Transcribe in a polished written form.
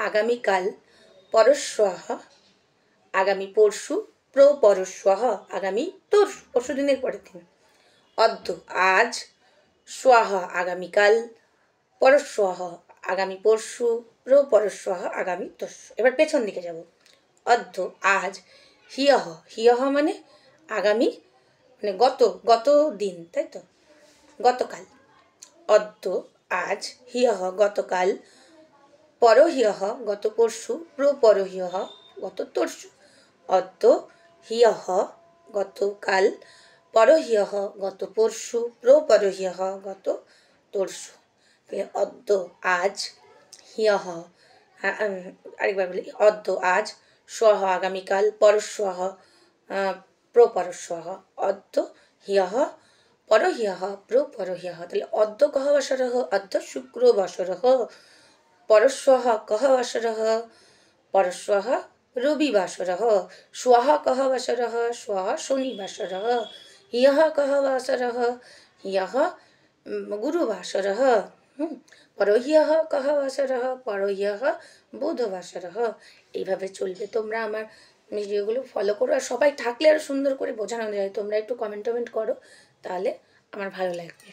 আগামীকাল, পরশ্বঃ আগামী পরশু, প্রপরশ্বঃ আগামী পরশু দিনের পরের দিন। অদ্য আজ, শ্বঃ আগামীকাল, পরশ্বঃ আগামী পরশু, প্রপরশ্বঃ আগামী তরশু। এবার পেছন দিকে যাব। অদ্য আজ, হিয়ঃ হিয়ঃ মানে আগামী, মানে গত দিন, তাই তো, গতকাল। অদ্য আজ, হিয়ঃ গতকাল, পরহিয়ঃ গত পরশু, প্রপরহিয়ঃ গত তরশু। অদ্য হিয়ঃ গতকাল, পরহিয়ঃ গত পরশু, প্রপরহিয়ঃ গত তরশু। অদ্য আজ, হিয়ঃ, আরেকবার বলি, অদ্য আজ, শ্বঃ আগামীকাল, পরশ্বঃ প্রপরশ্বঃ, অদ্য হিয়ঃ পরহিয়ঃ প্রপরহিয়ঃ। তাহলে অদ্য কः বাসরः, অদ্য শুক্রবাসরः, পরশ্বঃ কः বাসরः, পরশ্বঃ রবিবাসরः, শ্বः কः বাসরः, श्वः शनिबासरः, हियः कः वासरः, हियः गुरुवासरः, পরহিয়ঃ কः বাসরः, পরহিয়ঃ বুধবাসরः। এইভাবে চলবে। তোমরা আমার ভিডিওগুলো ফলো করো, আর সবাই থাকলে আরও সুন্দর করে বোঝানো যায়। তোমরা একটু কমেন্ট টমেন্ট করো, তাহলে আমার ভালো লাগবে।